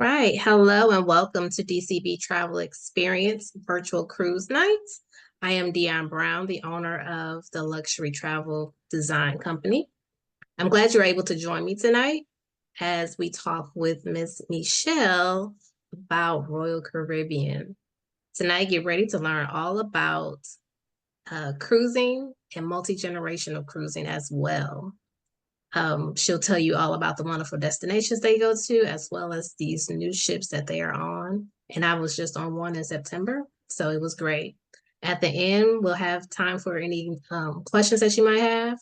Right. Hello and welcome to DCB Travel Experience Virtual Cruise Nights. I am Dion Brown, the owner of the luxury travel design company. I'm glad you're able to join me tonight as we talk with Miss Mechelle about Royal Caribbean. Tonight, get ready to learn all about cruising and multi-generational cruising as well. She'll tell you all about the wonderful destinations they go to, as well as these new ships that they are on. And I was just on one in September, so it was great. At the end, we'll have time for any questions that you might have.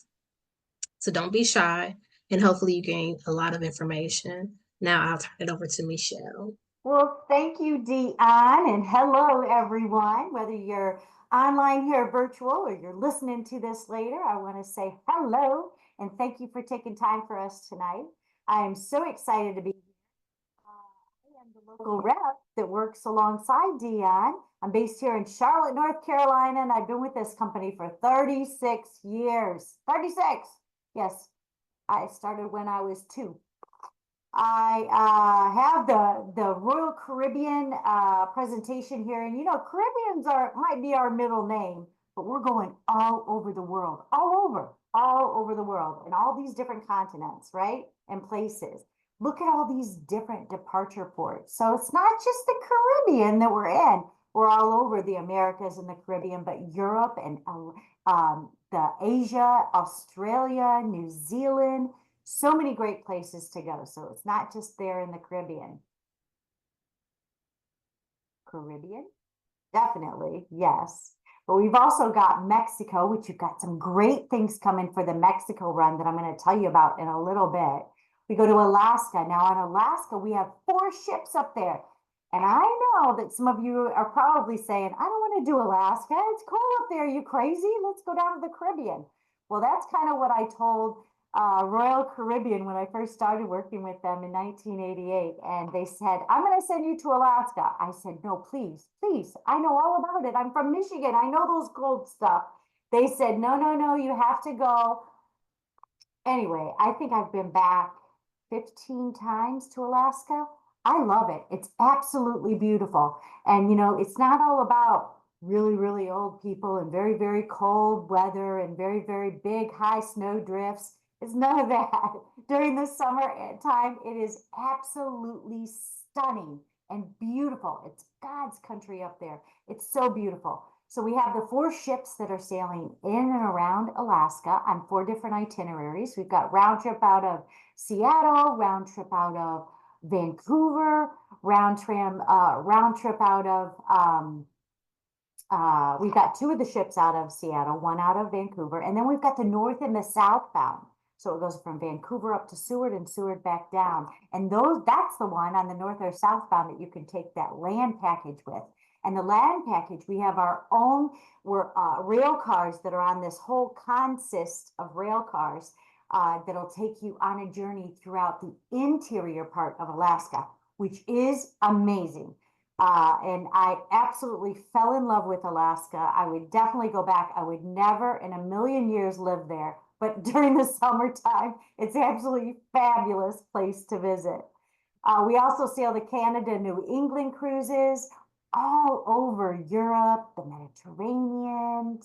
So don't be shy, and hopefully you gain a lot of information. Now I'll turn it over to Mechelle. Well, thank you, Dion, and hello, everyone. Whether you're online here, virtual, or you're listening to this later, I want to say hello and thank you for taking time for us tonight. I am so excited to be here. I am the local rep that works alongside Dion. I'm based here in Charlotte, North Carolina, and I've been with this company for 36 years. 36! Yes, I started when I was 2. I have the Royal Caribbean presentation here, and Caribbeans might be our middle name, but we're going all over the world, all over the world, and all these different continents, right? And places. Look at all these different departure ports. So it's not just the Caribbean that we're in. We're all over the Americas and the Caribbean, but Europe and the Asia, Australia, New Zealand. So many great places to go. So it's not just there in the Caribbean. Caribbean? Definitely, yes. But we've also got Mexico, which you've got some great things coming for the Mexico run that I'm going to tell you about in a little bit. We go to Alaska. Now on Alaska, we have 4 ships up there. And I know that some of you are probably saying, I don't want to do Alaska. It's cold up there. Are you crazy? Let's go down to the Caribbean. Well, that's kind of what I told Royal Caribbean when I first started working with them in 1988. And they said, I'm going to send you to Alaska. I said, no, please, please. I know all about it. I'm from Michigan. I know those cold stuff. They said, no, no, no, you have to go. Anyway, I think I've been back 15 times to Alaska. I love it. It's absolutely beautiful. And, it's not all about really, really old people and very, very cold weather and very, very big high snow drifts. It's none of that. During the summer time, it is absolutely stunning and beautiful. It's God's country up there. It's so beautiful. So we have the 4 ships that are sailing in and around Alaska on 4 different itineraries. We've got round trip out of Seattle, round trip out of Vancouver, round trip out of we've got 2 of the ships out of Seattle, 1 out of Vancouver, and then we've got the north and the southbound. So it goes from Vancouver up to Seward and Seward back down. And that's the one on the north or southbound that you can take that land package with. And the land package, we have our own rail cars that are on this whole consist of rail cars that'll take you on a journey throughout the interior part of Alaska, which is amazing. And I absolutely fell in love with Alaska. I would definitely go back. I would never in a million years live there. But during the summertime, it's absolutely fabulous place to visit. We also sail the Canada, New England cruises all over Europe, the Mediterranean,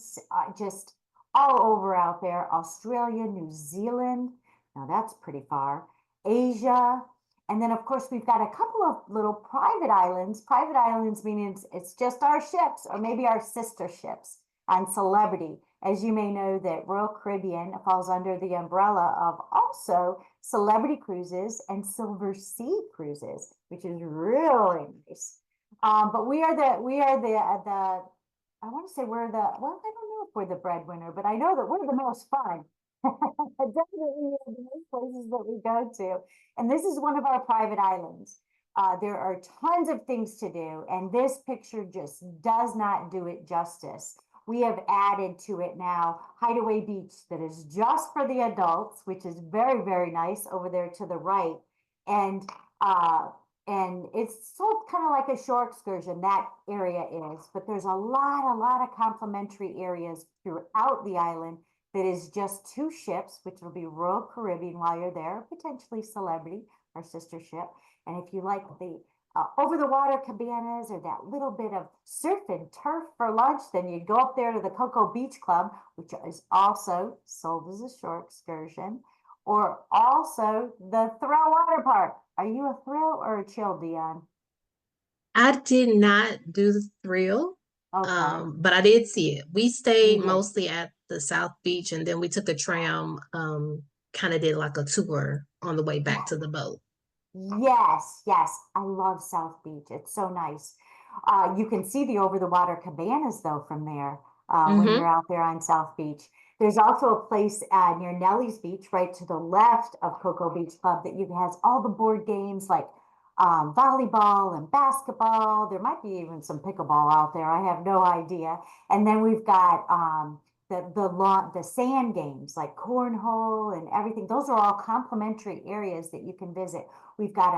just all over out there. Australia, New Zealand. Now that's pretty far. Asia. And then, of course, we've got a couple of little private islands. Private islands meaning it's just our ships or maybe our sister ships on Celebrity. As you may know, that Royal Caribbean falls under the umbrella of also Celebrity Cruises and Silver Sea Cruises, which is really nice. But we are the I want to say we're the, well, I don't know if we're the breadwinner, but I know that we're the most fun. Definitely the most places that we go to. And this is one of our private islands. There are tons of things to do, and this picture just does not do it justice. We have added to it now Hideaway Beach that is just for the adults, which is very, very nice over there to the right. And it's sort of kind of like a shore excursion, that area is, but there's a lot of complimentary areas throughout the island that is just 2 ships, which will be Royal Caribbean while you're there, potentially Celebrity, our sister ship. And if you like the over the water cabanas or that little bit of surf and turf for lunch, then you go up there to the Cocoa Beach Club, which is also sold as a shore excursion, or also the Thrill Water Park. Are you a thrill or a chill, Dion? I did not do the thrill, Okay, but I did see it. We you stayed did. mostly at the South Beach, and then we took a tram, kind of did like a tour on the way back to the boat. Yes, yes. I love South Beach. It's so nice. You can see the over the water cabanas though from there when you're Hmm. out there on South Beach. There's also a place near Nellie's Beach, right to the left of Cocoa Beach Club, that you has all the board games like volleyball and basketball. There might be even some pickleball out there. I have no idea. And then we've got the sand games like cornhole and everything. Those are all complimentary areas that you can visit. We've got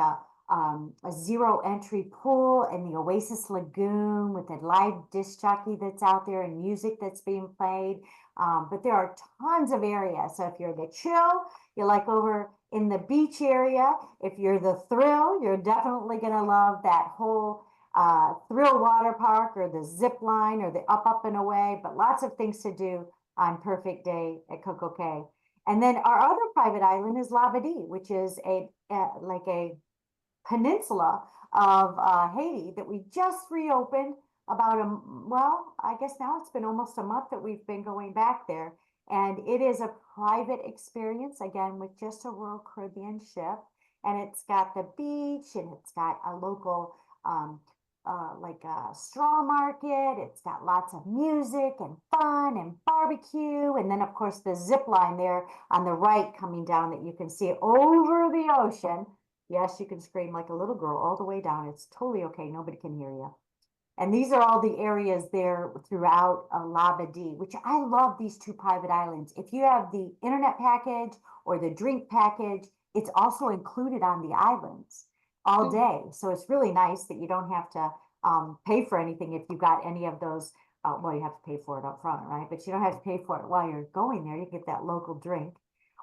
a zero entry pool in the Oasis Lagoon with a live disc jockey that's out there and music that's being played. But there are tons of areas. So if you're the chill, you're like over in the beach area. If you're the thrill, you're definitely going to love that whole thrill water park or the zip line or the up and away, but lots of things to do on perfect day at Coco Cay. And then our other private island is Labadee, which is like a peninsula of Haiti that we just reopened about well, I guess now it's been almost a month that we've been going back there. And it is a private experience, again, with just a Royal Caribbean ship. And it's got the beach and it's got a local um, like a straw market. It's got lots of music and fun and barbecue. And then, of course, the zip line there on the right coming down that you can see over the ocean. Yes, you can scream like a little girl all the way down. It's totally okay. Nobody can hear you. And these are all the areas there throughout Labadee, which I love these two private islands. If you have the internet package or the drink package, it's also included on the islands all day. So it's really nice that you don't have to pay for anything if you got any of those. Well, you have to pay for it up front, right? But you don't have to pay for it while you're going there. You get that local drink.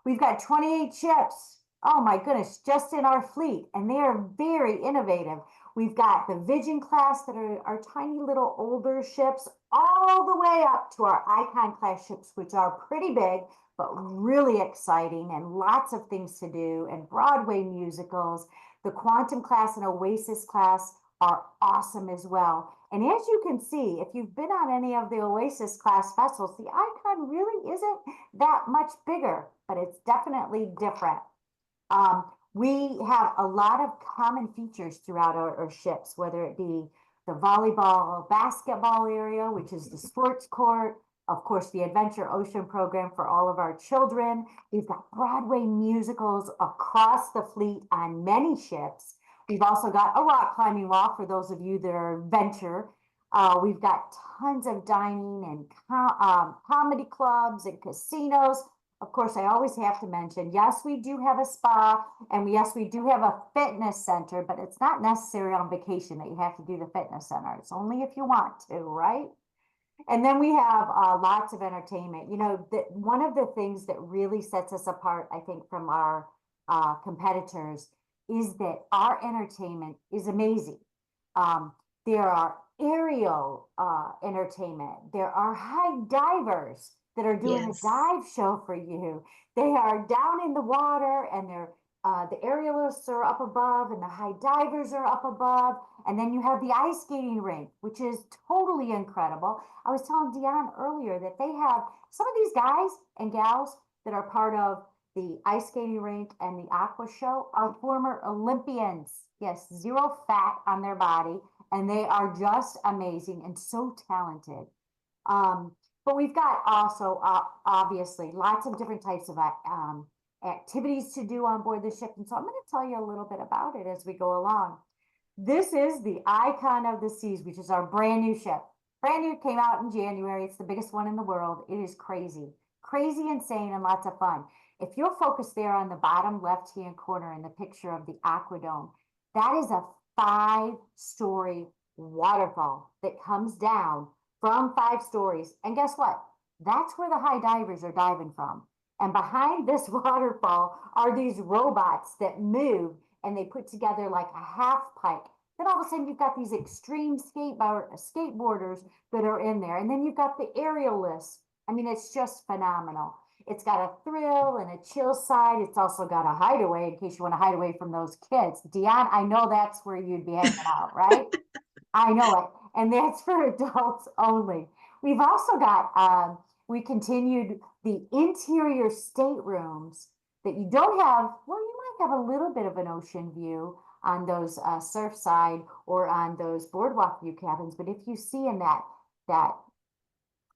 We've got 28 ships. Oh my goodness, just in our fleet, and they are very innovative. We've got the Vision class that are our tiny little older ships, all the way up to our Icon class ships, which are pretty big, but really exciting and lots of things to do, and Broadway musicals. The Quantum class and Oasis class are awesome as well. And as you can see, if you've been on any of the Oasis class vessels, the Icon really isn't that much bigger, but it's definitely different. We have a lot of common features throughout our ships, whether it be the volleyball, basketball area, which is the sports court, of course, the Adventure Ocean program for all of our children. We've got Broadway musicals across the fleet on many ships. We've also got a rock climbing wall for those of you that are adventure. We've got tons of dining and comedy clubs and casinos. Of course, I always have to mention, yes, we do have a spa and yes, we do have a fitness center, but it's not necessary on vacation that you have to do the fitness center. It's only if you want to, right? And then we have lots of entertainment. You know, one of the things that really sets us apart, I think, from our competitors is that our entertainment is amazing. Um, there are aerial entertainment. There are high divers that are doing a Yes. dive show for you. They are down in the water and the aerialists are up above and the high divers are up above. And then you have the ice skating rink, which is totally incredible. I was telling Dion earlier that they have some of these guys and gals that are part of the ice skating rink and the aqua show are former Olympians. Yes, zero fat on their body, and they are just amazing and so talented. Um, but we've got also obviously lots of different types of activities to do on board the ship. And so I'm going to tell you a little bit about it as we go along. This is the Icon of the Seas, which is our brand new ship. Brand new, came out in January. It's the biggest one in the world. It is crazy, crazy, insane, and lots of fun. If you'll focus there on the bottom left-hand corner in the picture of the Aquadome, that is a 5-story waterfall that comes down from 5 stories. And guess what? That's where the high divers are diving from. And behind this waterfall are these robots that move and they put together like a half pipe. Then all of a sudden you've got these extreme skateboarders that are in there. And then you've got the aerialists. I mean, it's just phenomenal. It's got a thrill and a chill side. It's also got a hideaway in case you want to hide away from those kids. Dion, I know that's where you'd be hanging out, right? I know it. And that's for adults only. We've also got, we continued the interior staterooms that you don't have. Well, you might have a little bit of an ocean view on those Surfside or on those boardwalk view cabins. But if you see in that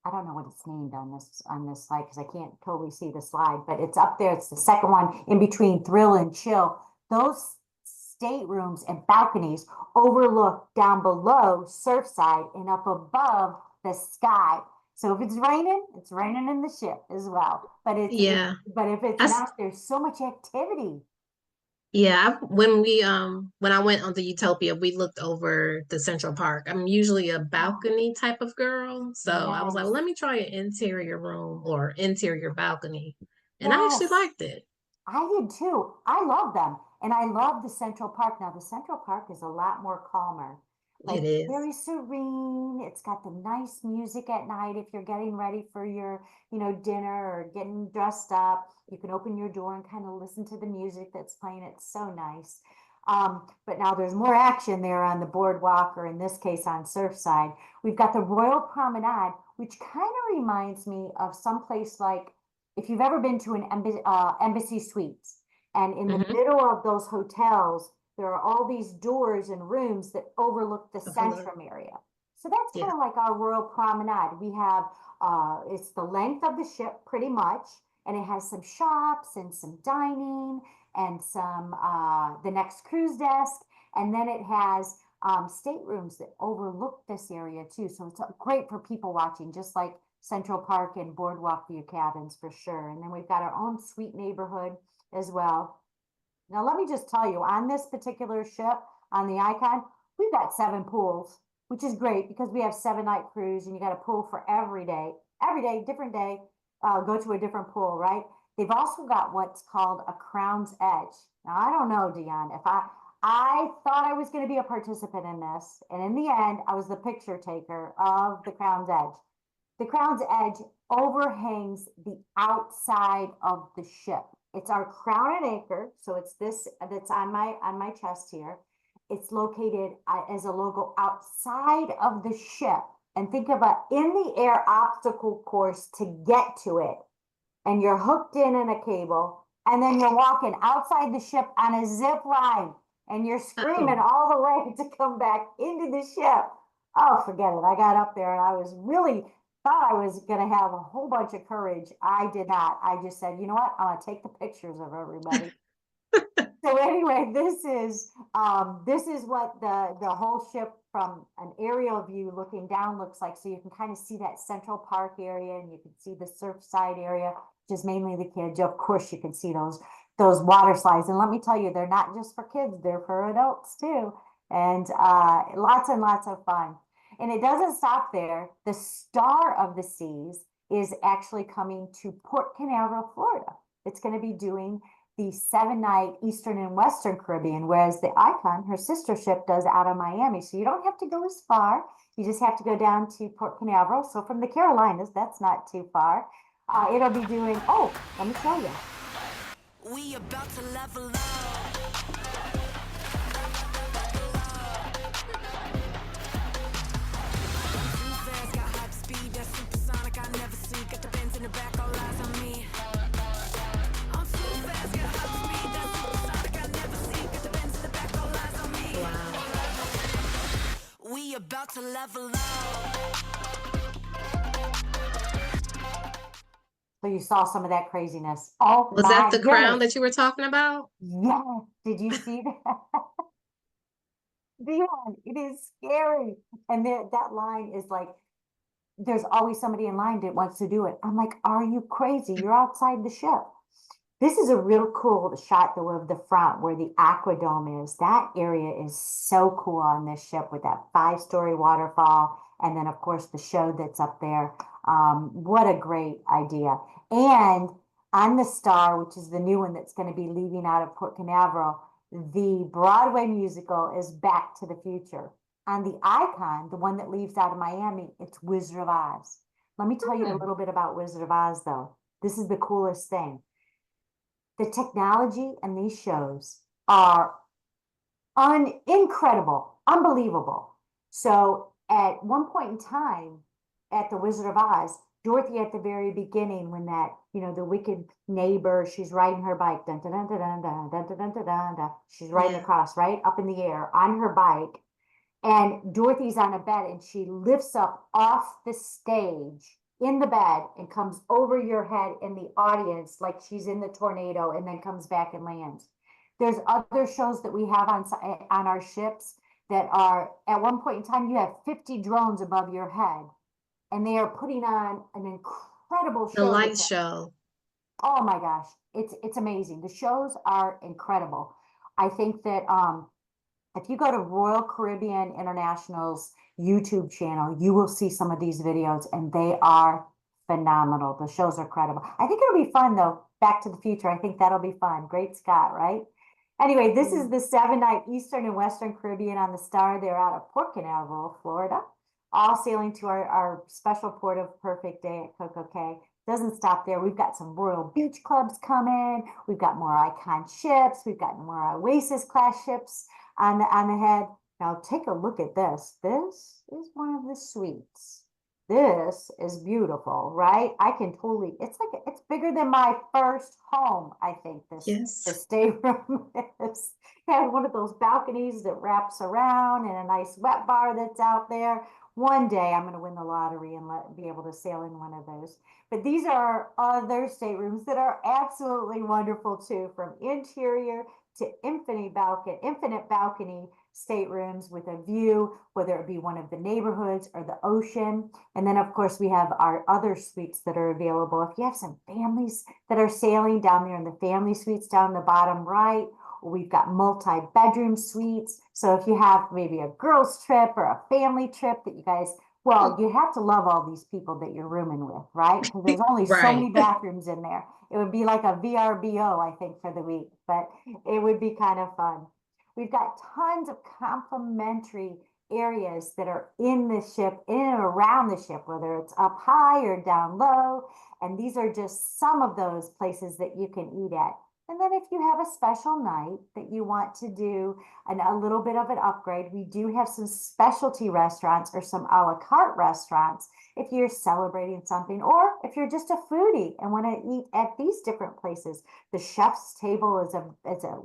I don't know what it's named on this slide because I can't totally see the slide, but it's up there. It's the second one in between thrill and chill. Those staterooms and balconies overlook down below Surfside and up above the sky. So if it's raining in the ship as well. Yeah. But if it's I, s- not, there's so much activity. yeah, when I went on the Utopia, we looked over the Central Park. I'm usually a balcony type of girl, so I was like, well, Yes, let me try an interior room or interior balcony. And I actually yes. liked it. I did too. I love them. And I love the Central Park. Now, the Central Park is a lot more calmer, It like is. very serene. It's got the nice music at night if you're getting ready for your, dinner or getting dressed up. You can open your door and kind of listen to the music that's playing. It's so nice. But now there's more action there on the boardwalk, or in this case on Surfside. We've got the Royal Promenade, which kind of reminds me of someplace like if you've ever been to an embassy suites, and in the Mm-hmm. middle of those hotels, there are all these doors and rooms that overlook the Overlook. centrum area. So that's kind Yeah. of like our Royal Promenade. We have, it's the length of the ship pretty much, and it has some shops and some dining and some, the next cruise desk. And then it has staterooms that overlook this area too. So it's great for people watching, just like Central Park and Boardwalk View cabins for sure. And then we've got our own sweet neighborhood as well. Now, let me just tell you, on this particular ship, on the Icon, we've got 7 pools, which is great because we have 7-night cruise and you got a pool for every day, different day, go to a different pool, right? They've also got what's called a Crown's Edge. Now, I don't know, Dion, I thought I was going to be a participant in this, and in the end, I was the picture taker of the Crown's Edge. The Crown's Edge overhangs the outside of the ship. It's our crown and anchor, so it's this that's on my chest here. It's located as a logo outside of the ship, and think of a in the air obstacle course to get to it. And you're hooked in a cable, and then you're walking outside the ship on a zip line, and you're screaming Oh. all the way to come back into the ship. Oh, forget it. I got up there and I was really thought I was going to have a whole bunch of courage. I did not. I just said, you know what? I'm going to take the pictures of everybody. So anyway, this is what the whole ship from an aerial view looking down looks like. So you can kind of see that Central Park area, and you can see the Surfside area, which is mainly the kids. Of course, you can see those water slides. And let me tell you, they're not just for kids; they're for adults too. And lots of fun. And it doesn't stop there. The star of the seas is actually coming to Port Canaveral, Florida. It's going to be doing the 7-night Eastern and Western Caribbean, whereas the Icon, her sister ship, does out of Miami. So you don't have to go as far. You just have to go down to Port Canaveral. So from the Carolinas, that's not too far. It'll be doing, oh, let me show you. We about to level up. Too fast, got hype speed, that supersonic I never see. Got the Benz in the back, all eyes on me. I'm too fast, got hype speed, that supersonic I never see. Got the Benz in the back, all eyes on me. Wow. We about to level up. So you saw some of that craziness. Oh Was that my the crown goodness. that you were talking about? Yes. Did you see that? Dion, it is scary. And that line is like, there's always somebody in line that wants to do it. I'm like, are you crazy? You're outside the ship. This is a real cool shot though of the front where the aquadome is. That area is so cool on this ship with that 5-story waterfall. And then of course the show that's up there. What a great idea. And on the Star, which is the new one that's going to be leaving out of Port Canaveral, the Broadway musical is Back to the Future. On the icon, the one that leaves out of Miami, it's Wizard of Oz. Let me tell you a Hmm. little bit about Wizard of Oz, though. This is the coolest thing. The technology in these shows are incredible, unbelievable. So at one point in time, at the Wizard of Oz, Dorothy at the very beginning, when that, the wicked neighbor, she's riding her bike, dun dun dun dun dun dun dun dun dun dun, dun. She's riding Yeah. across, right, up in the air on her bike, and Dorothy's on a bed, and she lifts up off the stage in the bed and comes over your head in the audience like she's in the tornado, and then comes back and lands. There's other shows that we have on our ships that are, at one point in time, you have 50 drones above your head, and they are putting on an incredible The show light that's, show. oh my gosh, it's amazing. The shows are incredible. I think that if you go to Royal Caribbean International's YouTube channel, you will see some of these videos, and they are phenomenal. The shows are credible. I think it'll be fun though. Back to the Future. I think that'll be fun. Great Scott, right? Anyway, this is Mm. the 7-night Eastern and Western Caribbean on the Star. They're out of Port Canaveral, Florida, all sailing to our special port of Perfect Day at Coco Cay. Doesn't stop there. We've got some Royal Beach Clubs coming. We've got more Icon ships. We've got more Oasis class ships on the head. Now take a look at this. This is one of the suites. This is beautiful, right? I can totally, it's bigger than my first home, I think Yes. the stateroom is. It has one of those balconies that wraps around, and a nice wet bar that's out there. One day I'm going to win the lottery and be able to sail in one of those. But these are other staterooms that are absolutely wonderful too, from interior to infinite balcony staterooms with a view, whether it be one of the neighborhoods or the ocean. And then, of course, we have our other suites that are available. If you have some families that are sailing down there in the family suites down the bottom right, we've got multi-bedroom suites. So if you have maybe a girls' trip or a family trip that you guys, well, you have to love all these people that you're rooming with, right? Because there's only so many Right. bathrooms in there. It would be like a VRBO, I think, for the week, but it would be kind of fun. We've got tons of complimentary areas that are in the ship, in and around the ship, whether it's up high or down low. And these are just some of those places that you can eat at. And then if you have a special night that you want to do a little bit of an upgrade, we do have some specialty restaurants or some a la carte restaurants if you're celebrating something, or if you're just a foodie and want to eat at these different places. The chef's table is a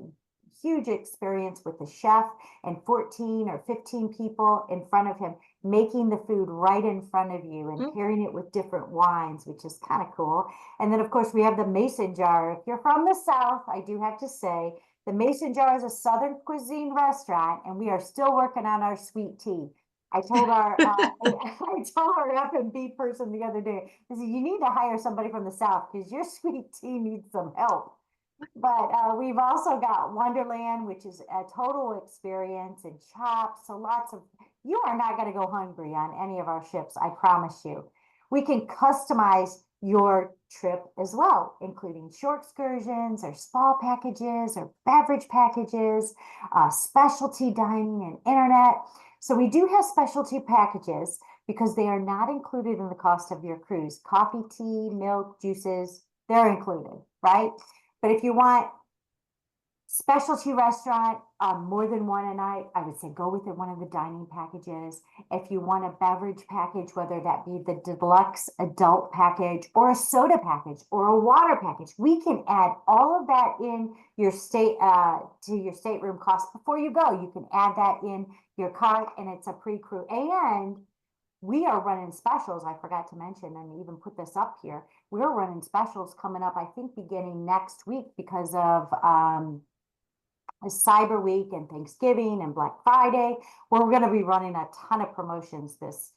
huge experience with the chef and 14 or 15 people in front of him, making the food right in front of you and Mm. pairing it with different wines, which is kind of cool. And then, of course, we have the Mason jar. If you're from the South, I do have to say, the Mason jar is a Southern cuisine restaurant, and we are still working on our sweet tea. I told I told our F&B person the other day, I said, you need to hire somebody from the South because your sweet tea needs some help. But we've also got Wonderland, which is a total experience, and chops. So you are not going to go hungry on any of our ships, I promise you. We can customize your trip as well, including short excursions or spa packages or beverage packages, specialty dining and internet. So we do have specialty packages because they are not included in the cost of your cruise. Coffee, tea, milk, juices, they're included, right? But if you want specialty restaurant, more than one a night, I would say go with one of the dining packages. If you want a beverage package, whether that be the deluxe adult package or a soda package or a water package, we can add all of that in your to your stateroom cost before you go. You can add that in your cart, and it's a pre-crew. And we are running specials. I forgot to mention and even put this up here. We're running specials coming up, I think, beginning next week because of Cyber Week and Thanksgiving and Black Friday. We're going to be running a ton of promotions this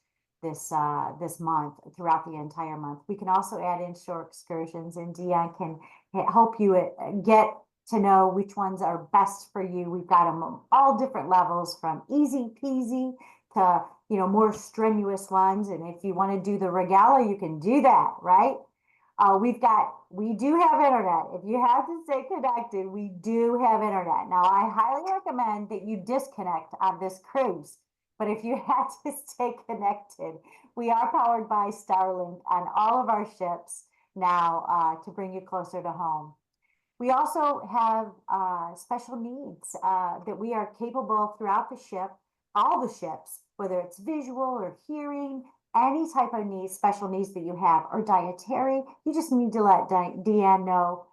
month, throughout the entire month. We can also add in shore excursions, and Dion can help you get to know which ones are best for you. We've got them all different levels, from easy peasy to more strenuous ones. And if you want to do the regala, you can do that, right? We do have internet. If you have to stay connected, we do have internet. Now, I highly recommend that you disconnect on this cruise. But if you have to stay connected, we are powered by Starlink on all of our ships now to bring you closer to home. We also have special needs that we are capable throughout the ship, all the ships, whether it's visual or hearing, any type of needs, special needs that you have, or dietary. You just need to let Dion know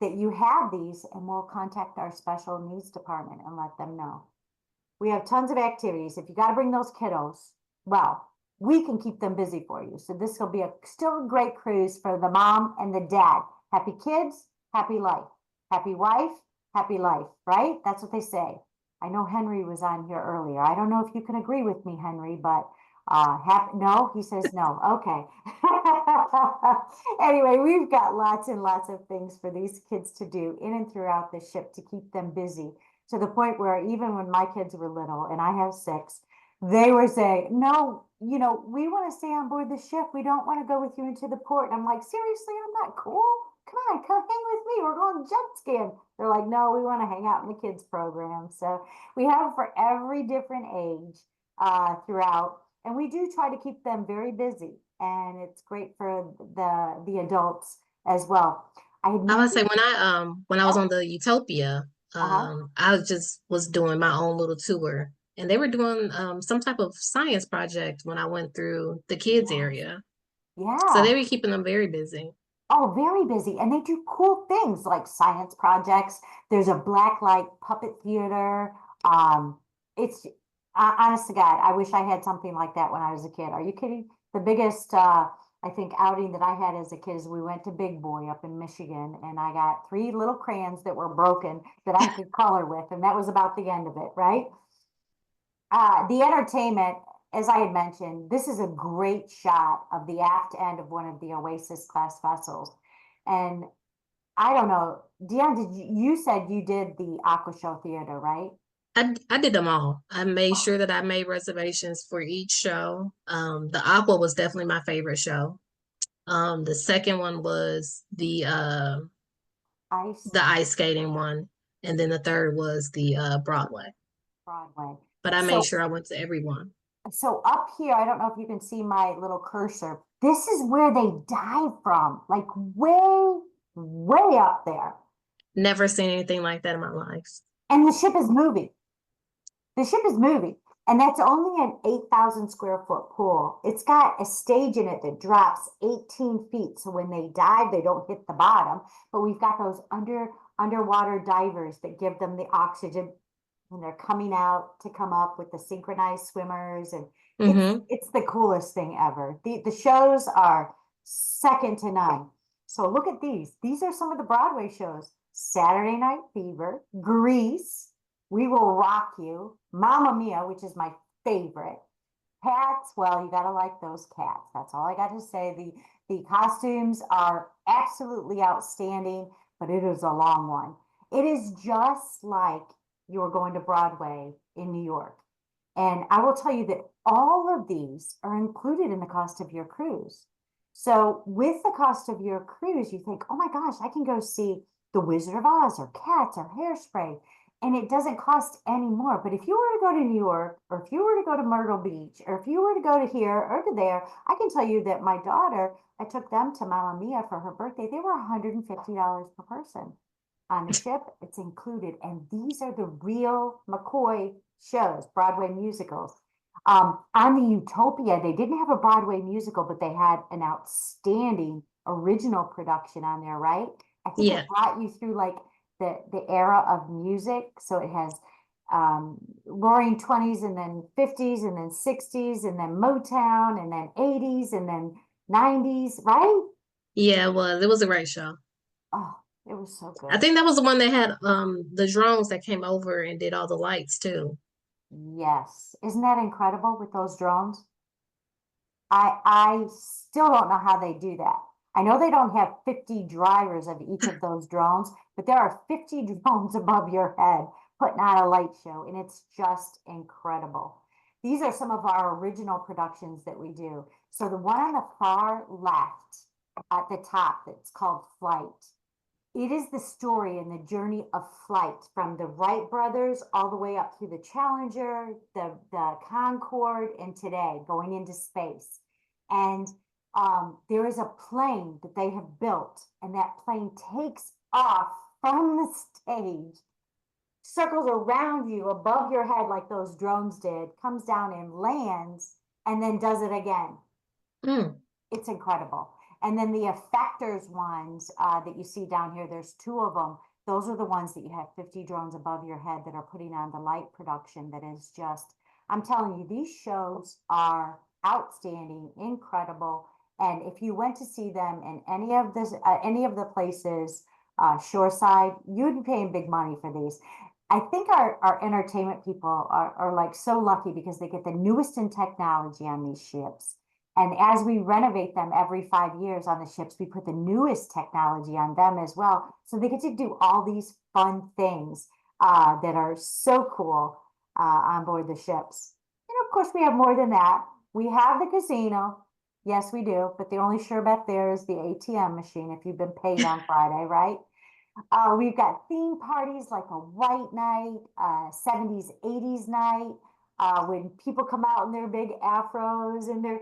that you have these, and we'll contact our special needs department and let them know. We have tons of activities. If you got to bring those kiddos, well, we can keep them busy for you. So this will be still a great cruise for the mom and the dad. Happy kids, happy life. Happy wife, happy life, right? That's what they say. I know Henry was on here earlier. I don't know if you can agree with me, Henry, but no, he says no. Okay. Anyway, we've got lots and lots of things for these kids to do in and throughout the ship to keep them busy, to the point where even when my kids were little, and I have 6, they were saying, no, we want to stay on board the ship. We don't want to go with you into the port. And I'm like, seriously, I'm not cool. Come on, come hang with me. We're going jet skiing. They're like, no, we want to hang out in the kids program. So we have for every different age throughout. And we do try to keep them very busy, and it's great for the adults as well. I had I would say mentioned, when I was on the Utopia, uh-huh, I just was doing my own little tour, and they were doing some type of science project when I went through the kids yeah, area. So yeah. they were keeping them very busy. Oh, very busy. And they do cool things like science projects. There's a black light puppet theater. Um, it's honest to God, I wish I had something like that when I was a kid. Are you kidding? The biggest, I think, outing that I had as a kid is we went to Big Boy up in Michigan, and I got 3 little crayons that were broken that I could color with, and that was about the end of it, right? The entertainment, as I had mentioned, this is a great shot of the aft end of one of the Oasis class vessels. And I don't know, Dion, you said you did the Aqua Show Theater, right? I did them all. I made Oh, sure that I made reservations for each show. The Aqua was definitely my favorite show. The second one was Ice the ice skating one, and then the third was the Broadway. Broadway. But I made So, sure I went to every one. so up here, I don't know if you can see my little cursor. This is where they dive from, like way, way up there. Never seen anything like that in my life. And the ship is moving. The ship is moving, and that's only an 8,000 square foot pool. It's got a stage in it that drops 18 feet. So when they dive, they don't hit the bottom. But we've got those underwater divers that give them the oxygen when they're coming out to come up with the synchronized swimmers. And Hmm. it's the coolest thing ever. The shows are second to none. So look at these. These are some of the Broadway shows. Saturday Night Fever, Grease, We Will Rock You, Mamma Mia, which is my favorite. Cats, well, you gotta like those cats. That's all I got to say. The costumes are absolutely outstanding, but it is a long one. It is just like you're going to Broadway in New York. And I will tell you that all of these are included in the cost of your cruise. So with the cost of your cruise, you think, oh my gosh, I can go see The Wizard of Oz or Cats or Hairspray, and it doesn't cost any more. But if you were to go to New York, or if you were to go to Myrtle Beach, or if you were to go to here or to there, I can tell you that my daughter, I took them to Mamma Mia for her birthday. They were $150 per person. On the ship, it's included. And these are the real McCoy shows, Broadway musicals. On the Utopia, they didn't have a Broadway musical, but they had an outstanding original production on there, right? I think it Yeah. brought you through like the era of music. So it has roaring 20s and then 50s and then 60s and then Motown and then 80s and then 90s, right? Yeah, it was a great show. Oh, it was so I good. think that was the one that had the drones that came over and did all the lights too. Yes. Isn't that incredible with those drones? I still don't know how they do that. I know they don't have 50 drivers of each of those drones, but there are 50 drones above your head putting on a light show, and it's just incredible. These are some of our original productions that we do. So the one on the far left at the top that's called Flight. It is the story and the journey of flight from the Wright brothers all the way up through the Challenger, the Concorde, and today going into space. And there is a plane that they have built, and that plane takes off from the stage, circles around you above your head like those drones did, comes down and lands, and then does it again. Mm. It's incredible. And then the effectors ones that you see down here, there's 2 of them. Those are the ones that you have 50 drones above your head that are putting on the light production that is just, I'm telling you, these shows are outstanding, incredible. And if you went to see them in any of the places, shoreside, you'd be paying big money for these. I think our entertainment people are like so lucky because they get the newest in technology on these ships. And as we renovate them every 5 years on the ships, we put the newest technology on them as well. So they get to do all these fun things that are so cool on board the ships. And of course, we have more than that. We have the casino. Yes, we do. But the only sure bet there is the ATM machine if you've been paid on Friday, right? We've got theme parties like a white night, 70s, 80s night. When people come out in their big afros and their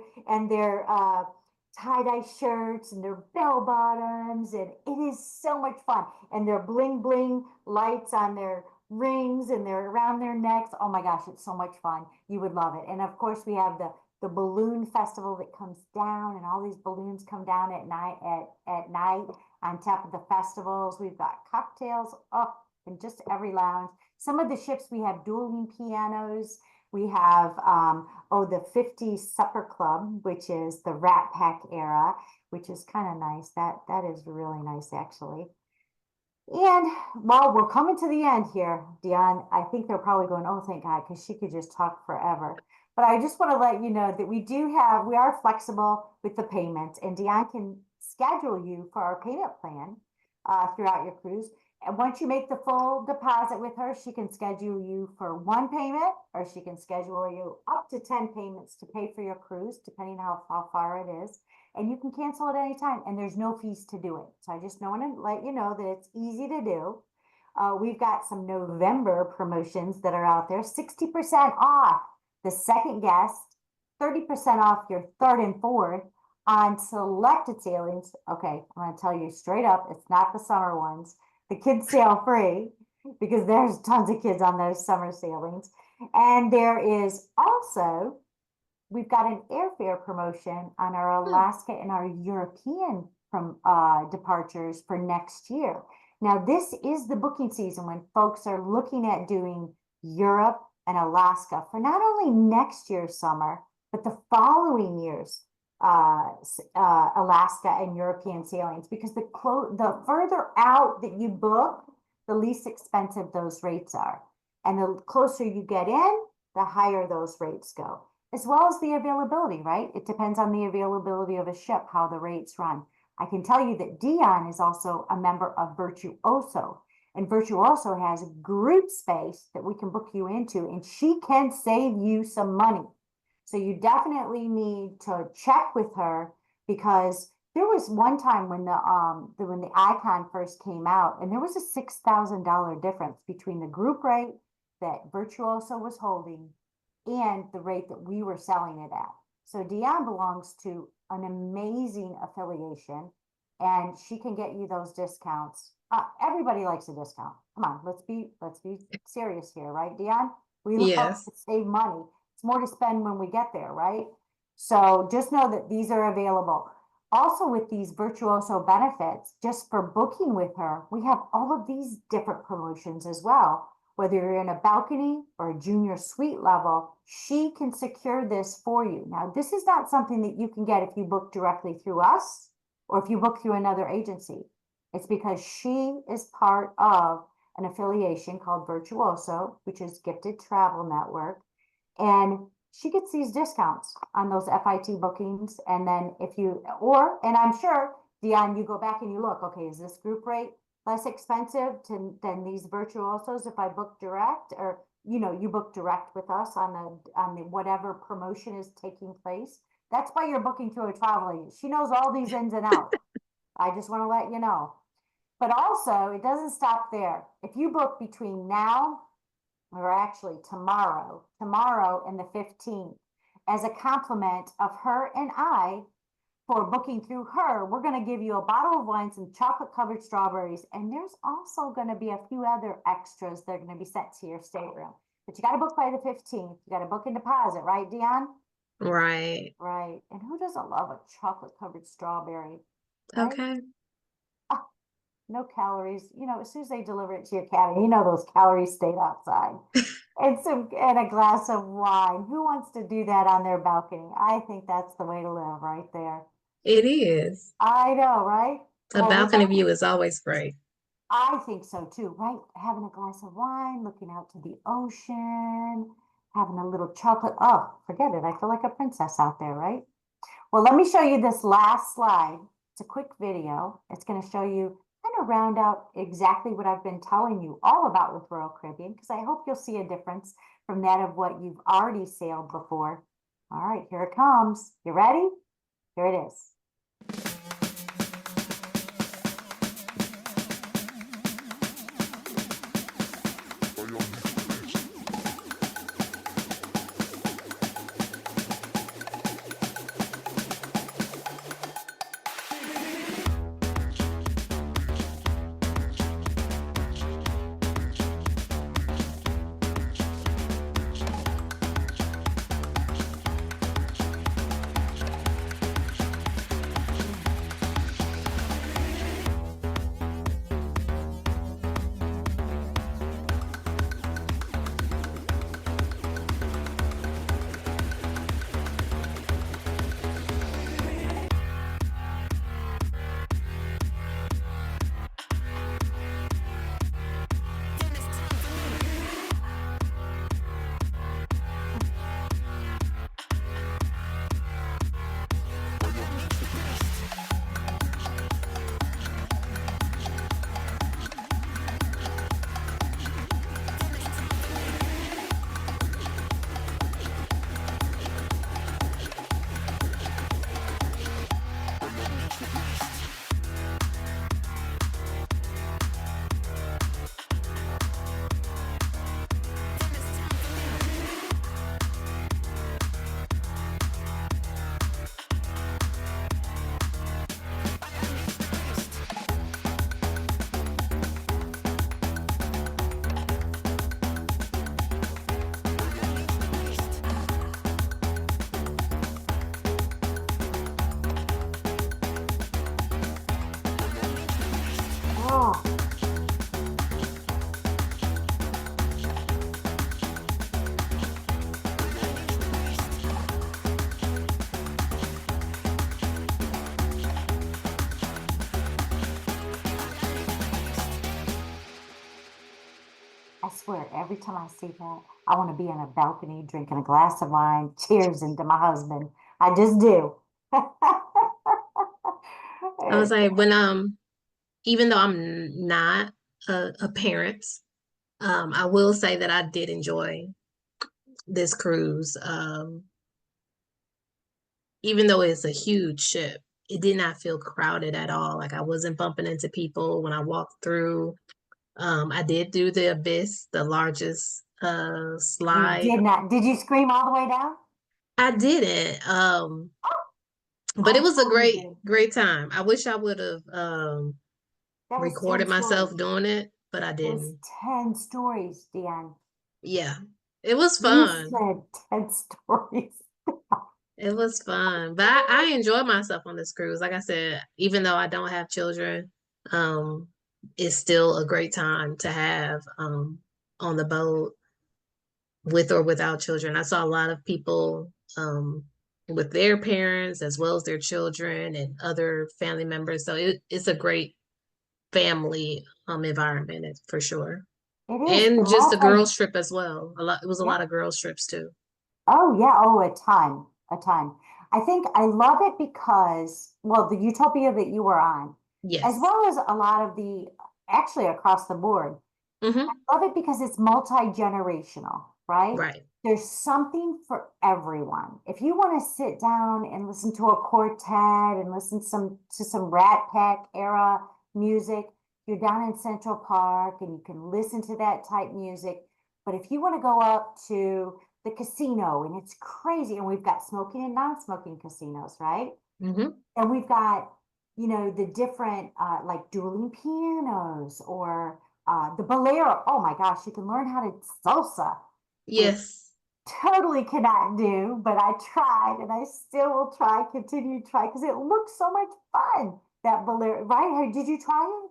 tie-dye shirts and their bell bottoms, and it is so much fun. And their bling bling lights on their rings and they're around their necks. Oh my gosh, it's so much fun. You would love it. And of course, we have the balloon festival that comes down, and all these balloons come down at night on top of the festivals. We've got cocktails up in just every lounge. Some of the ships we have dueling pianos. We have, the 50s Supper Club, which is the Rat Pack era, which is kind of nice. That is really nice, actually. And well, we're coming to the end here, Dion. I think they're probably going, oh, thank God, because she could just talk forever. But I just want to let you know that we are flexible with the payments, and Dion can schedule you for our payment plan throughout your cruise. And once you make the full deposit with her, she can schedule you for 1 payment, or she can schedule you up to 10 payments to pay for your cruise, depending how far it is. And you can cancel at any time, and there's no fees to do it. So I just want to let you know that it's easy to do. We've got some November promotions that are out there. 60% off the second guest, 30% off your third and fourth on selected sailings. Okay, I'm going to tell you straight up, it's not the summer ones. The kids sail free because there's tons of kids on those summer sailings. And there is also, we've got an airfare promotion on our Alaska and our European departures for next year. Now, this is the booking season when folks are looking at doing Europe and Alaska for not only next year's summer, but the following year's Alaska and European sailings, because the further out that you book, the least expensive those rates are. And the closer you get in, the higher those rates go, as well as the availability, right? It depends on the availability of a ship, how the rates run. I can tell you that Dion is also a member of Virtuoso, and Virtuoso has group space that we can book you into, and she can save you some money. So you definitely need to check with her, because there was one time when the Icon first came out, and there was a $6,000 difference between the group rate that Virtuoso was holding and the rate that we were selling it at. So Dion belongs to an amazing affiliation, and she can get you those discounts. Everybody likes a discount. Come on, let's be serious here, right, Dion? We love Yes. to save money. It's more to spend when we get there, right? So just know that these are available. Also, with these Virtuoso benefits, just for booking with her, we have all of these different promotions as well. Whether you're in a balcony or a junior suite level, she can secure this for you. Now, this is not something that you can get if you book directly through us or if you book through another agency. It's because she is part of an affiliation called Virtuoso, which is Gifted Travel Network. And she gets these discounts on those FIT bookings. And then and I'm sure, Dion, you go back and you look, okay, is this group rate less expensive than these Virtuosos if I book direct? Or, you book direct with us on the whatever promotion is taking place. That's why you're booking through a travel agent. She knows all these ins and outs. I just want to let you know. But also, it doesn't stop there. If you book between now, or actually tomorrow and the 15th, as a compliment of her and I, for booking through her, we're going to give you a bottle of wine, some chocolate covered strawberries, and there's also going to be a few other extras that are going to be sent to your stateroom. But you got to book by the 15th. You got to book and deposit, right, Dion? Right. Right. And who doesn't love a chocolate covered strawberry? Right? Okay. No calories. You know, as soon as they deliver it to your cabin, you know those calories stayed outside. And a glass of wine. Who wants to do that on their balcony? I think that's the way to live right there. It is. I know, right? A Well, balcony view is always great. I think so too, right? Having a glass of wine, looking out to the ocean, having a little chocolate. Oh, forget it. I feel like a princess out there, right? Well, let me show you this last slide. It's a quick video. It's going to show you, kind of round out exactly what I've been telling you all about with Royal Caribbean, because I hope you'll see a difference from that of what you've already sailed before. All right, here it comes. You ready? Here it is. Oh. I swear, every time I see that, I want to be on a balcony drinking a glass of wine, cheers into my husband. I just do. I was like, when even though I'm not a parent, I will say that I did enjoy this cruise. Even though it's a huge ship, it did not feel crowded at all. Like I wasn't bumping into people when I walked through. I did do the Abyss, the largest You slide. did not. Did you scream all the way down? I didn't. But I it was a thought you great, did. great time. I wish I would have That was 10 recorded myself stories. doing it, but I It was didn't. 10 stories, Dan. Yeah, it was You fun. said 10 stories. It was fun, but I enjoyed myself on this cruise. Like I said, even though I don't have children, um, it's still a great time to have on the boat with or without children. I saw a lot of people with their parents as well as their children and other family members. So it's a great family environment for sure. It is the And just a multi. girls trip as well. It was a Yeah. lot of girls trips too. Oh, yeah. Oh, a ton. A ton. I think I love it because, well, the Utopia that you were on, as Yes. well as a lot of the, actually across the board, Hmm. I love it because it's multi-generational. right? Right. There's something for everyone. If you want to sit down and listen to a quartet and listen to some Rat Pack era music, you're down in Central Park and you can listen to that type music. But if you want to go up to the casino and it's crazy, and we've got smoking and non-smoking casinos, right? Mm-hmm. And we've got, you know, the different like dueling pianos or the bolero. Oh my gosh, you can learn how to salsa, which Yes. totally cannot do, but I tried and I still will try, continue to try because it looks so much fun. That bolero, right? Did you try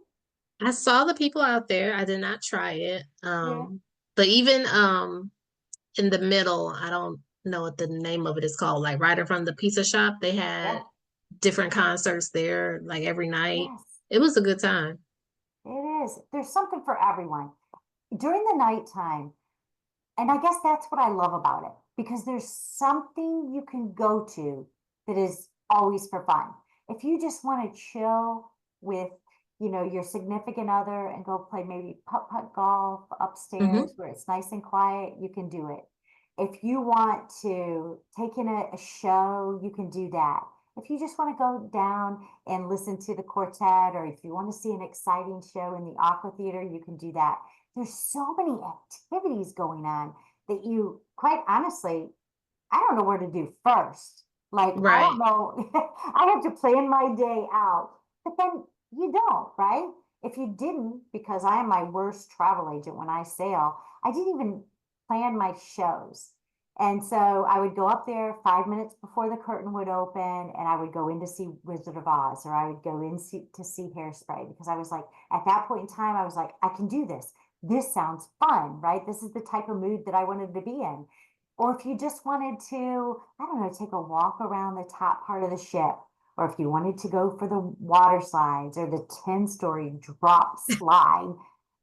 I saw the people out there. I did not try it. it? Yeah. But even in the middle, I don't know what the name of it is called, like right in front of the pizza shop, they Yeah. had different concerts there like every night. Yes, It was a good time. it is. There's something for everyone. During the nighttime, and I guess that's what I love about it because there's something you can go to that is always for fun. If you just want to chill with, you know, your significant other and go play maybe putt-putt golf upstairs Hmm. where it's nice and quiet, you can do it. If you want to take in a show, you can do that. If you just want to go down and listen to the quartet, or if you want to see an exciting show in the Aqua Theater, you can do that. There's so many activities going on that you, quite honestly, I don't know where to do first. Like, I don't Right. know, I have to plan my day out, but then you don't, right? If you didn't, because I am my worst travel agent when I sail, I didn't even plan my shows. And so I would go up there 5 minutes before the curtain would open and I would go in to see Wizard of Oz or I would go in to see Hairspray because I was like, at that point in time, I was like, I can do this. This sounds fun, right? This is the type of mood that I wanted to be in. Or if you just wanted to, I don't know, take a walk around the top part of the ship, or if you wanted to go for the water slides or the 10-story drop slide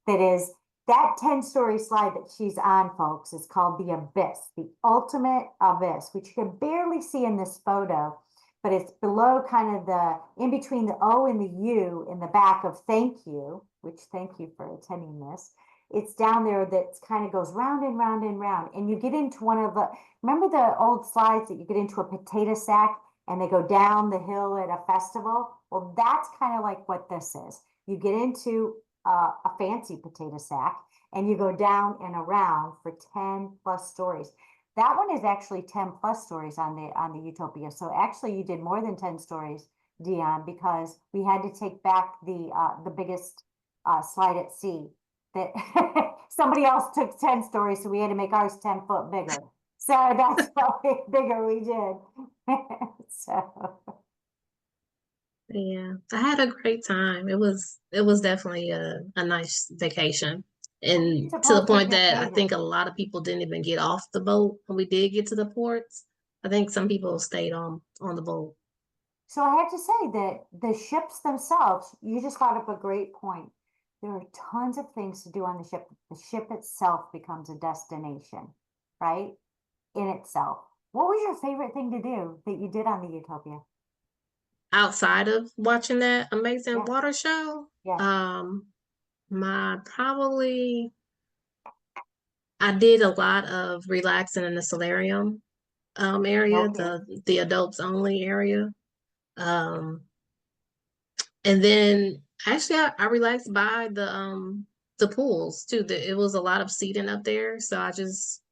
that is that 10-story slide that she's on, folks, is called the Abyss, the ultimate abyss, which you can barely see in this photo, but it's below kind of the in between the O and the U in the back of thank you, which thank you for attending this. It's down there that kind of goes round and round and round. And you get into one of the, remember the old slides that you get into a potato sack and they go down the hill at a festival? Well, that's kind of like what this is. You get into a fancy potato sack and you go down and around for 10 plus stories. That one is actually 10 plus stories on the Utopia. So actually you did more than 10 stories, Dion, because we had to take back the biggest slide at sea that somebody else took 10 stories, so we had to make ours 10 foot bigger. So that's how bigger we did. So Yeah. I had a great time. It was definitely a nice vacation. what do you And to the suppose was point your that I favorite? think a lot of people didn't even get off the boat when we did get to the ports. I think some people stayed on the boat. So I have to say that the ships themselves, you just brought up a great point. There are tons of things to do on the ship. The ship itself becomes a destination, right? In itself. What was your favorite thing to do that you did on the Utopia? Outside of watching that amazing Yeah, water show, yeah. um, my probably I did a lot of relaxing in the solarium area, Okay. the adults only area. Um, and then actually I relaxed by the pools too. It was a lot of seating up there, so I just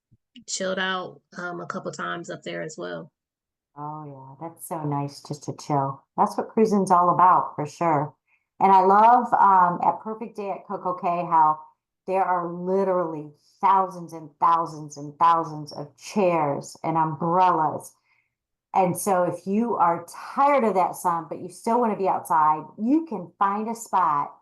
chilled out a couple times up there as well. Oh yeah, that's so nice just to chill. That's what cruising's all about for sure. And I love at Perfect Day at Coco Cay how there are literally thousands and thousands and thousands of chairs and umbrellas. And so if you are tired of that sun, but you still want to be outside, you can find a spot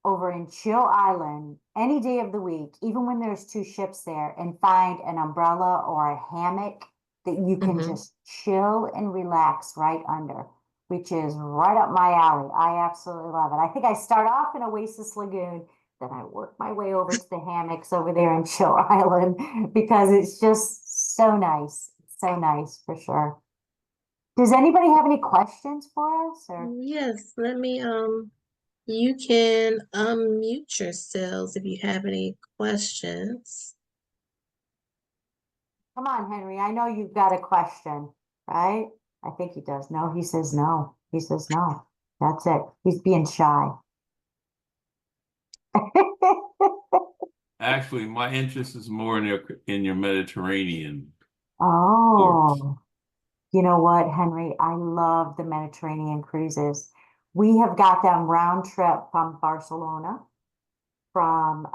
over in Chill Island any day of the week, even when there's two ships there, and find an umbrella or a hammock that you can Hmm. just chill and relax right under, which is right up my alley. I absolutely love it. I think I start off in Oasis Lagoon, then I work my way over to the hammocks over there in Chill Island because it's just so nice. So nice for sure. Does anybody have any questions for us or? Yes, let me you can unmute yourselves if you have any questions. Come on, Henry. I know you've got a question, right? I think he does. No, he says no. He says no. That's it. He's being shy. Actually, my interest is more in your Mediterranean ports. Oh, you know what, Henry? I love the Mediterranean cruises. We have got them round trip from Barcelona, from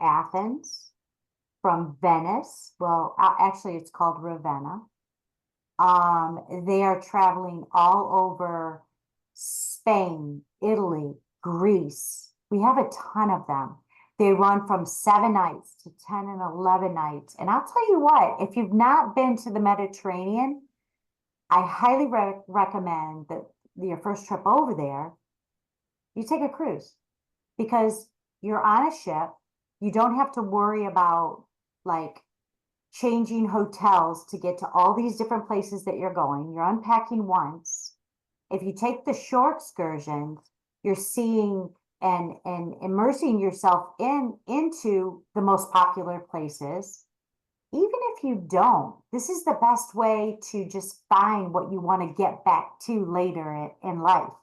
Athens, from Venice. Well, actually, it's called Ravenna. They are traveling all over Spain, Italy, Greece. We have a ton of them. They run from 7 nights to 10 and 11 nights. And I'll tell you what, if you've not been to the Mediterranean, I highly recommend that your first trip over there, you take a cruise because you're on a ship. You don't have to worry about like changing hotels to get to all these different places that you're going. You're unpacking once. If you take the shore excursions, you're seeing and immersing yourself into the most popular places. Even if you don't, this is the best way to just find what you want to get back to later in life.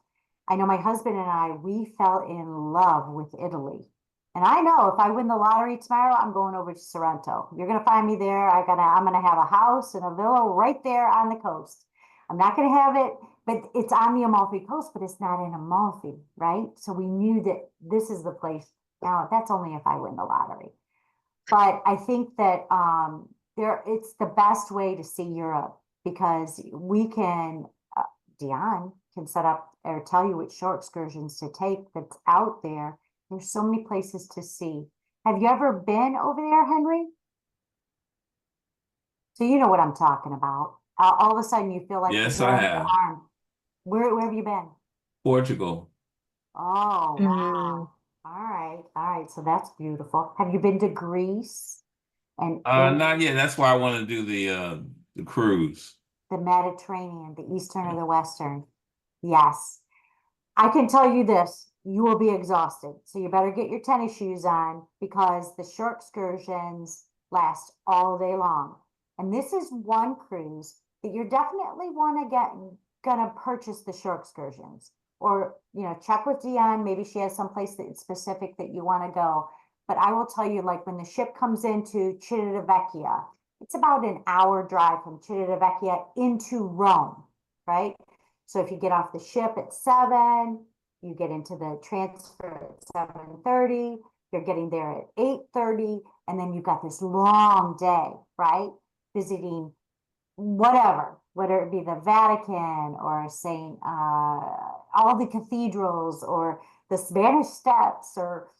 I know my husband and I, we fell in love with Italy. And I know if I win the lottery tomorrow, I'm going over to Sorrento. You're gonna find me there. I'm gonna have a house and a villa right there on the coast. I'm not gonna have it, but it's on the Amalfi Coast, but it's not in Amalfi, right? So we knew that this is the place. Now that's only if I win the lottery. But I think that it's the best way to see Europe because we can, Dion can set up or tell you which shore excursions to take that's out there. There's so many places to see. Have you ever been over there, Henry? So you know what I'm talking about. All of a sudden you feel like Yes, you're I on your have. arm. Where have you been? Portugal. Oh, Mm. wow. All right. All right. So that's beautiful. Have you been to Greece and Not yet. That's why I want to do the cruise. the Mediterranean, the Eastern or the Western? Yes. I can tell you this, you will be exhausted. So you better get your tennis shoes on because the shore excursions last all day long. And this is one cruise that you're definitely gonna purchase the shore excursions. Or, check with Dion, maybe she has someplace that's specific that you want to go. But I will tell you, like when the ship comes into Civitavecchia, it's about an hour drive from Civitavecchia into Rome, right? So if you get off the ship at 7, you get into the transfer at 7:30, you're getting there at 8:30, and then you've got this long day, right? Visiting whether it be the Vatican or Saint, all the cathedrals or the Spanish Steps or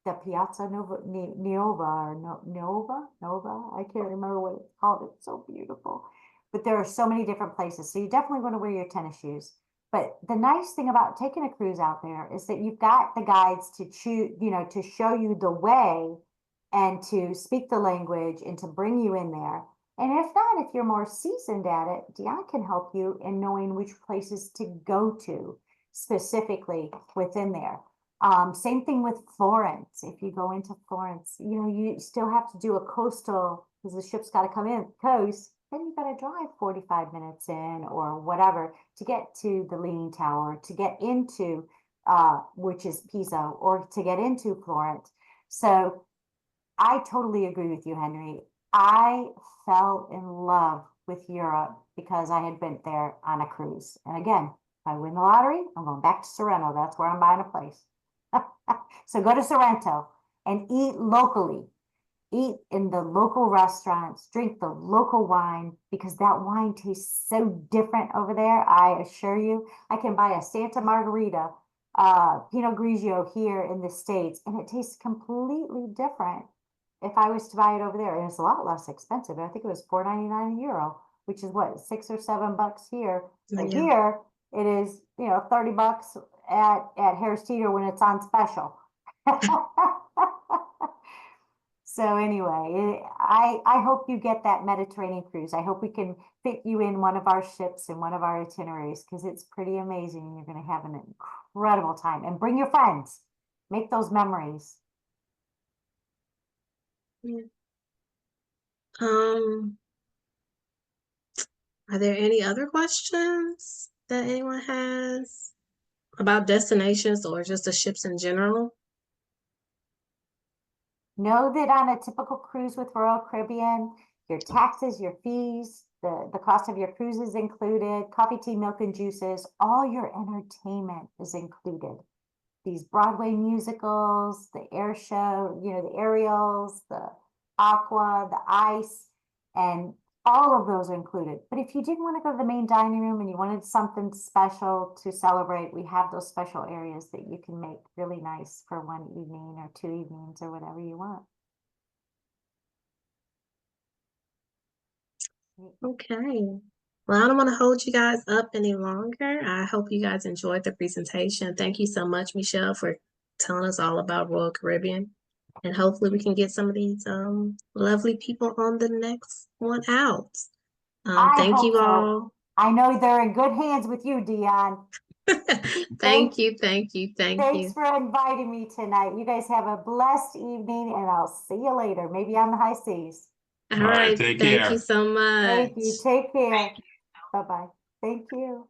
the Piazza Nova. I can't remember what it's called. It's so beautiful. But there are so many different places. So you definitely want to wear your tennis shoes. But the nice thing about taking a cruise out there is that you've got the guides to to show you the way and to speak the language and to bring you in there. And if not, if you're more seasoned at it, Dion can help you in knowing which places to go to specifically within there. Same thing with Florence. If you go into Florence, you still have to do a coastal because the ship's got to come in coast. Then you got to drive 45 minutes in or whatever to get to the Leaning Tower, to get into, which is Pisa, or to get into Florence. So I totally agree with you, Henry. I fell in love with Europe because I had been there on a cruise. And again, if I win the lottery, I'm going back to Sorrento. That's where I'm buying a place. So go to Sorrento and eat locally. Eat in the local restaurants, drink the local wine because that wine tastes so different over there. I assure you, I can buy a Santa Margarita, Pinot Grigio here in the States, and it tastes completely different if I was to buy it over there. And it's a lot less expensive. I think it was $4.99 a euro, which is what, $6 or $7 here. But Yeah. here it is, $30 at Harris Teeter when it's on special. So anyway, I hope you get that Mediterranean cruise. I hope we can fit you in one of our ships and one of our itineraries because it's pretty amazing. You're going to have an incredible time. And bring your friends. Make those memories. Yeah. Um, are there any other questions that anyone has about destinations or just the ships in general? Know that on a typical cruise with Royal Caribbean, your taxes, your fees, the cost of your cruise is included, coffee, tea, milk, and juices, all your entertainment is included. These Broadway musicals, the air show, you know, the aerials, the aqua, the ice, and all of those are included. But if you didn't want to go to the main dining room and you wanted something special to celebrate, we have those special areas that you can make really nice for one evening or 2 evenings or whatever you want. Okay. Well, I don't want to hold you guys up any longer. I hope you guys enjoyed the presentation. Thank you so much, Mechelle, for telling us all about Royal Caribbean. And hopefully we can get some of these lovely people on the next one out. I Thank hope you so. all. I know they're in good hands with you, Dion. Thank you, thank you, thank Thanks you. for inviting me tonight. You guys have a blessed evening, and I'll see you later, maybe on the high seas. All All right, right, take thank you care. so much. Thank you. Take care. Bye-bye. Thank you.